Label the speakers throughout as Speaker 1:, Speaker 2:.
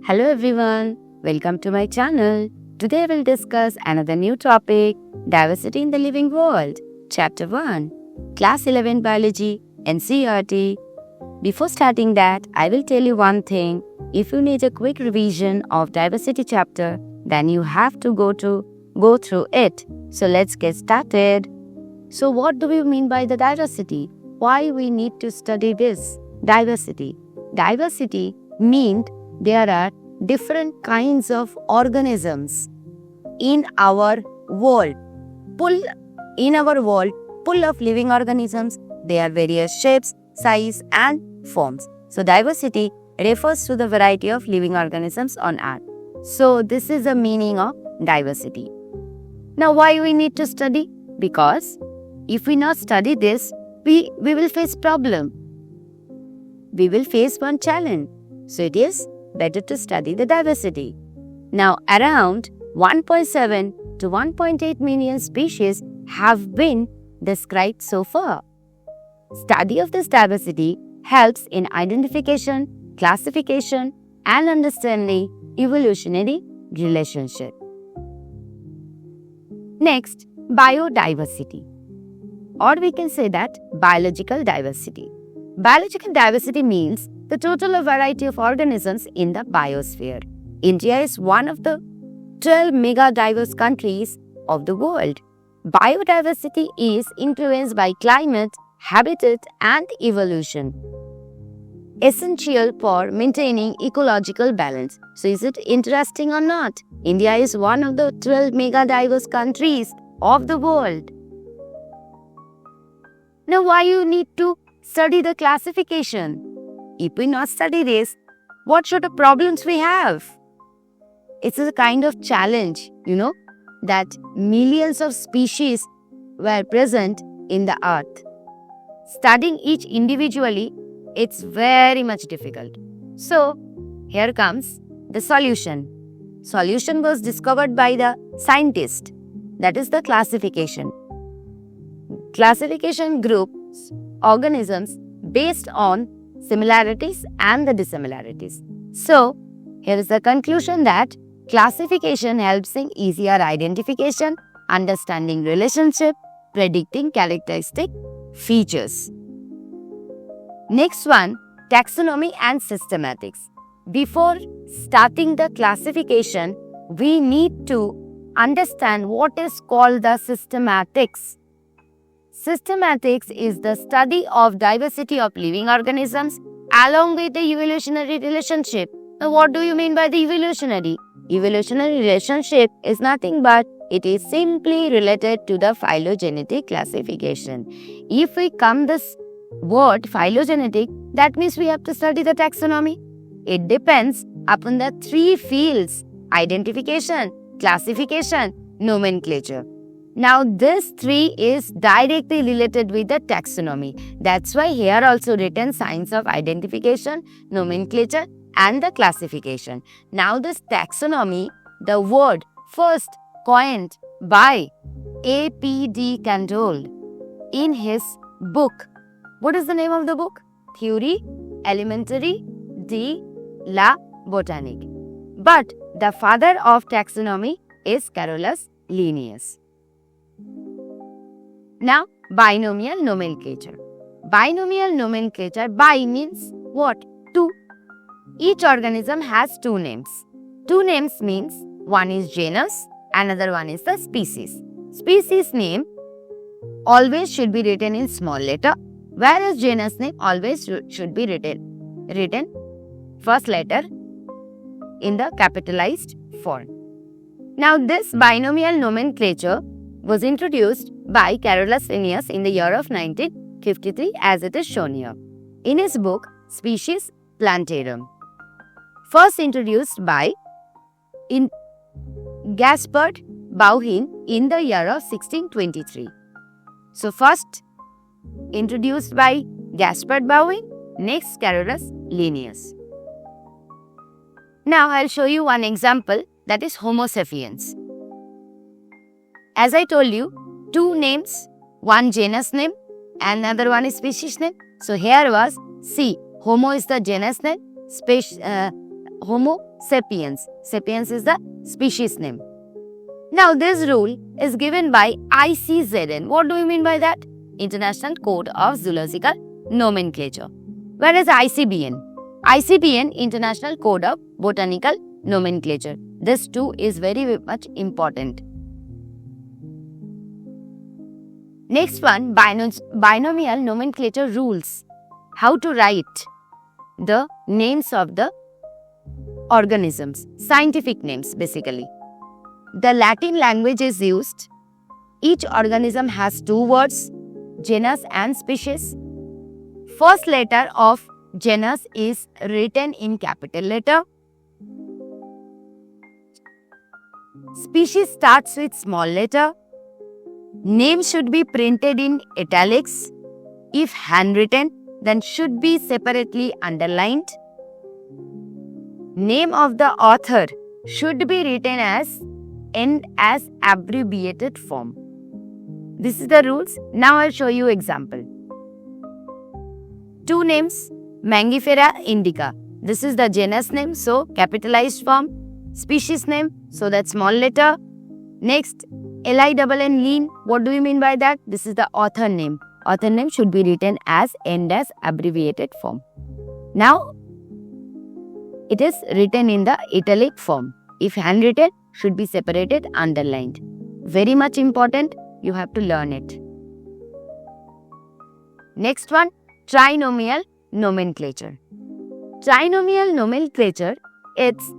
Speaker 1: Hello everyone, welcome to my channel. Today we'll discuss another new topic, Diversity in the Living World, Chapter 1, Class 11 Biology, NCERT. Before starting that, I will tell you one thing. If you need a quick revision of Diversity chapter, then you have to go through it. So let's get started. So what do we mean by the diversity? Why we need to study this? Diversity. Diversity means there are different kinds of organisms in our world. Full of living organisms. They are various shapes, size and forms. So diversity refers to the variety of living organisms on earth. So this is the meaning of diversity. Now why we need to study? Because if we not study this, we will face problem. We will face one challenge. So it is better to study the diversity. Now, around 1.7 to 1.8 million species have been described so far. Study of this diversity helps in identification, classification, and understanding evolutionary relationship. Next, biodiversity, or we can say that biological diversity. Biological diversity means the total variety of organisms in the biosphere. India is one of the 12 mega diverse countries of the world. Biodiversity is influenced by climate, habitat, and evolution, essential for maintaining ecological balance. So is it interesting or not? India is one of the 12 mega diverse countries of the world. Now why you need to study the classification? If we not study this, what sort of problems we have? It's a kind of challenge, that millions of species were present in the earth. Studying each individually, it's very much difficult. So, here comes the solution. Solution was discovered by the scientist. That is the classification. Classification groups organisms based on similarities and the dissimilarities. So, here is the conclusion that classification helps in easier identification, understanding relationship, predicting characteristic features. Next one, taxonomy and systematics. Before starting the classification, we need to understand what is called the systematics. Systematics is the study of diversity of living organisms along with the evolutionary relationship. Now, what do you mean by the evolutionary? Evolutionary relationship is nothing but it is simply related to the phylogenetic classification. If we come this word phylogenetic, that means we have to study the taxonomy. It depends upon the three fields: identification, classification, nomenclature. Now, this three is directly related with the taxonomy. That's why here also written science of identification, nomenclature, and the classification. Now, this taxonomy, the word first coined by A.P.D. Candolle in his book. What is the name of the book? Theorie Élémentaire de la Botanique. But the father of taxonomy is Carolus Linnaeus. Now, binomial nomenclature. Binomial nomenclature, bi means what? Two. Each organism has two names. Two names means one is genus, another one is the species. Species name always should be written in small letter, whereas genus name always should be written first letter in the capitalized form. Now, this binomial nomenclature was introduced by Carolus Linnaeus in the year of 1953, as it is shown here in his book Species Plantarum, first introduced by Gaspard Bauhin in the year of 1623. So first introduced by Gaspard Bauhin, next Carolus Linnaeus. Now I'll show you one example, that is Homo sapiens. As I told you, two names, one genus name, another one is species name. So here was, see, Homo is the genus name, Homo sapiens. Sapiens is the species name. Now this rule is given by ICZN. What do we mean by that? International Code of Zoological Nomenclature. Whereas ICBN, International Code of Botanical Nomenclature. This too is very much important. Next one, binomial nomenclature rules. How to write the names of the organisms, scientific names basically. The Latin language is used. Each organism has two words, genus and species. First letter of genus is written in capital letter. Species starts with small letter. Name should be printed in italics. If handwritten, then should be separately underlined. Name of the author should be written as abbreviated form. This is the rules. Now I'll show you example. Two names, Mangifera indica. This is the genus name, so capitalized form. Species name, so that small letter. Next, LINN lean. What do we mean by that? This is the author name. Author name should be written as abbreviated form. Now, it is written in the italic form. If handwritten, should be separated, underlined. Very much important, you have to learn it. Next one, trinomial nomenclature. Trinomial nomenclature, it's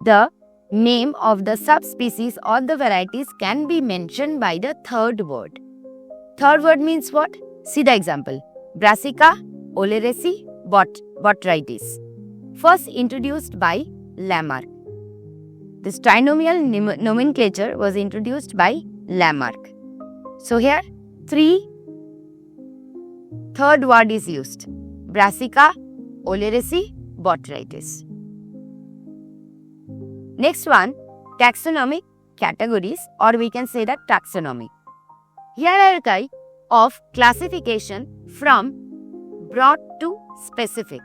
Speaker 1: the name of the subspecies or the varieties can be mentioned by the third word. Third word means what? See the example. Brassica oleracea botrytis. First introduced by Lamarck. This trinomial nomenclature was introduced by Lamarck. So here, third word is used. Brassica oleracea botrytis. Next one, taxonomic categories, or we can say that taxonomy. Hierarchy of classification from broad to specific.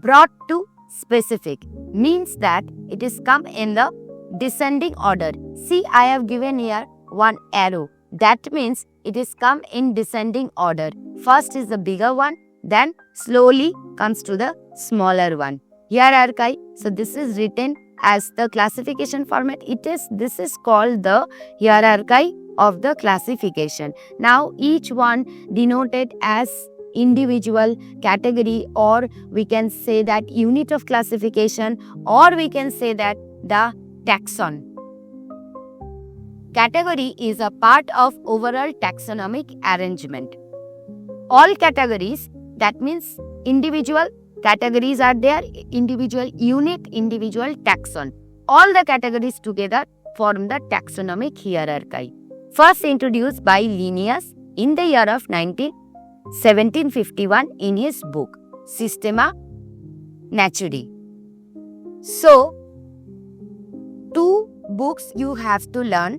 Speaker 1: Broad to specific means that it is come in the descending order. See, I have given here one arrow. That means it is come in descending order. First is the bigger one, then slowly comes to the smaller one. Hierarchy. So this is written as the classification format. This is called the hierarchy of the classification. Now each one denoted as individual category, or we can say that unit of classification, or we can say that the taxon. Category is a part of overall taxonomic arrangement. All categories, that means individual categories are there, individual unit, individual taxon. All the categories together form the taxonomic hierarchy. First introduced by Linnaeus in the year of 1751 in his book Systema Naturae. So, two books you have to learn.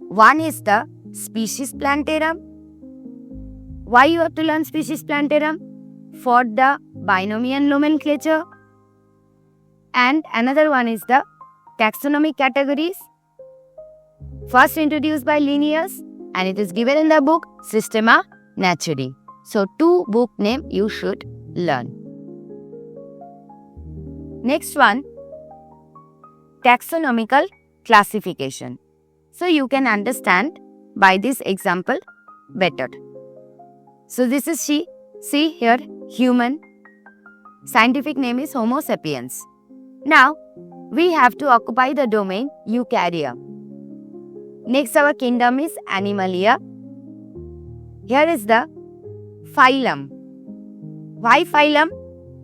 Speaker 1: One is the Species Plantarum. Why you have to learn Species Plantarum? For the binomial nomenclature. And another one is the taxonomic categories. First introduced by Linnaeus, and it is given in the book Systema Naturae. So, two book name you should learn. Next one, taxonomical classification. So, you can understand by this example better. So, this is she. See here, human. Scientific name is Homo sapiens. Now, we have to occupy the domain Eukarya. Next, our kingdom is Animalia. Here is the phylum. Why phylum?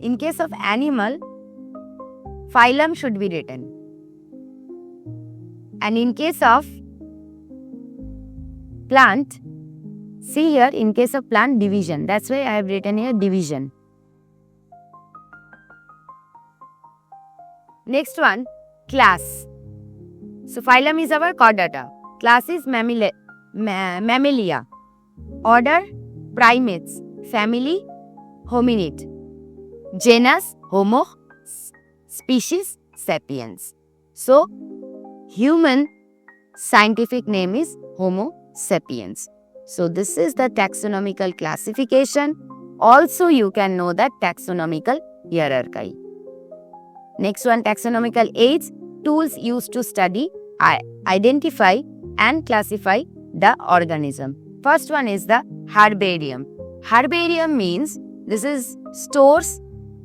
Speaker 1: In case of animal, phylum should be written. And in case of plant, see here, in case of plant, division. That's why I have written here division. Next one, class. So, phylum is our chordata. Class is Mammalia. Order, primates. Family, hominid. Genus, Homo, species, sapiens. So, human scientific name is Homo sapiens. So, this is the taxonomical classification. Also, you can know that taxonomical hierarchy. Next one, taxonomical aids, tools used to study, identify and classify the organism. First one is the herbarium. Herbarium means this is stores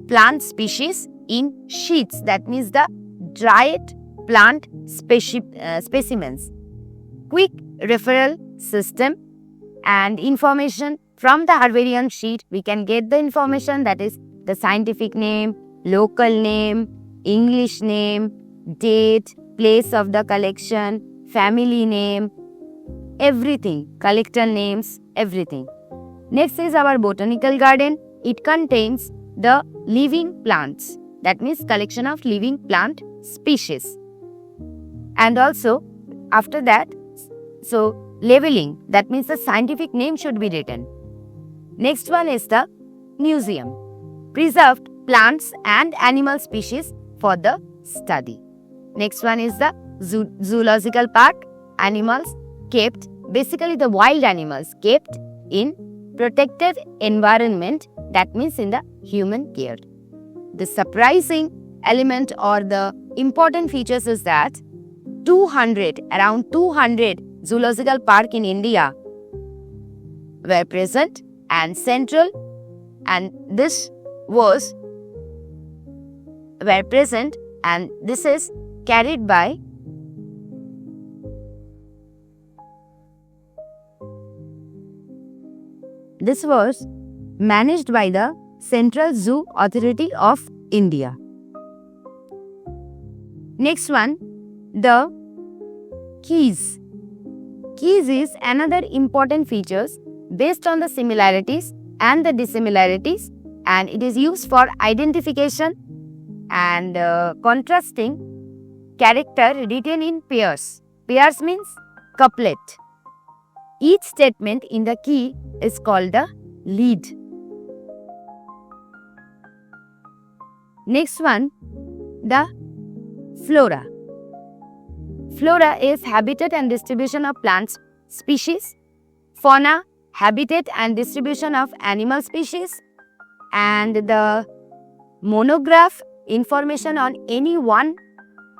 Speaker 1: plant species in sheets. That means the dried plant specimens. Quick referral system and information from the herbarium sheet. We can get the information, that is the scientific name, local name, English name, date, place of the collection, family name, everything, collector names, everything. Next is our botanical garden. It contains the living plants. That means collection of living plant species. And also after that, so labeling, that means the scientific name should be written. Next one is the museum. Preserved plants and animal species for the study. Next one is the zoological park. Animals kept, basically the wild animals kept in protected environment, that means in the human care. The surprising element or the important features is that around 200 zoological park in India were present and central, and this was were present, and this is carried by this was managed by the Central Zoo Authority of India. Next one, the keys. Keys is another important features based on the similarities and the dissimilarities, and it is used for identification and contrasting character written in pairs. Pairs means couplet. Each statement in the key is called the lead. Next one, the flora. Flora is habitat and distribution of plants species. Fauna, habitat and distribution of animal species. And the monograph, information on any one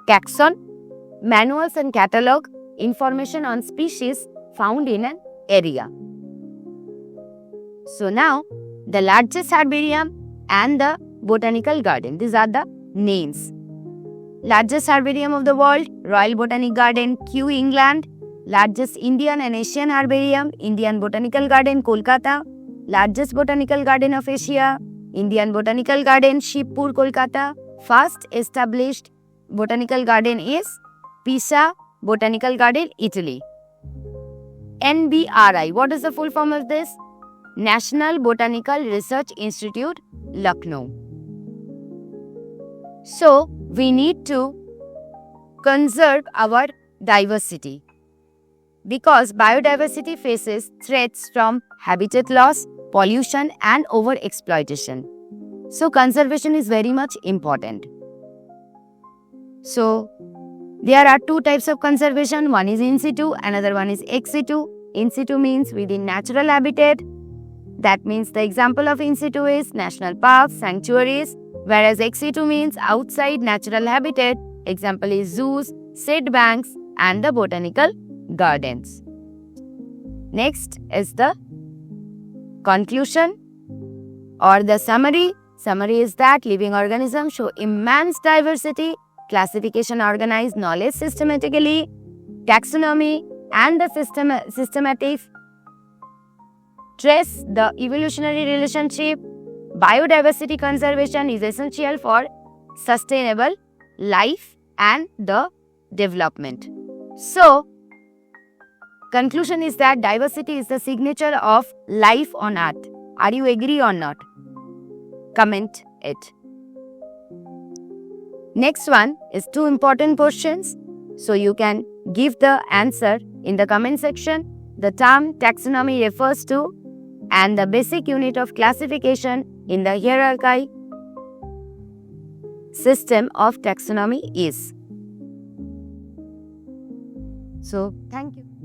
Speaker 1: taxon. Manuals and catalog, information on species found in an area. So now, the largest herbarium and the botanical garden. These are the names. Largest herbarium of the world, Royal Botanic Garden, Kew, England. Largest Indian and Asian herbarium, Indian Botanical Garden, Kolkata. Largest botanical garden of Asia, Indian Botanical Garden, Shibpur, Kolkata. First established botanical garden is Pisa Botanical Garden, Italy. NBRI, what is the full form of this? National Botanical Research Institute, Lucknow. So, we need to conserve our diversity because biodiversity faces threats from habitat loss, pollution and overexploitation. So, conservation is very much important. So, there are two types of conservation. One is in situ, another one is ex situ. In situ means within natural habitat. That means the example of in situ is national parks, sanctuaries, whereas ex situ means outside natural habitat. Example is zoos, seed banks and the botanical gardens. Next is the conclusion or the summary. Summary is that living organisms show immense diversity, classification organized knowledge systematically, taxonomy and the systematic trace the evolutionary relationship. Biodiversity conservation is essential for sustainable life and the development. So, conclusion is that diversity is the signature of life on earth. Are you agree or not? Comment it. Next one is two important questions. So you can give the answer in the comment section. The term taxonomy refers to and the basic unit of classification in the hierarchy. system of taxonomy is. So, thank you.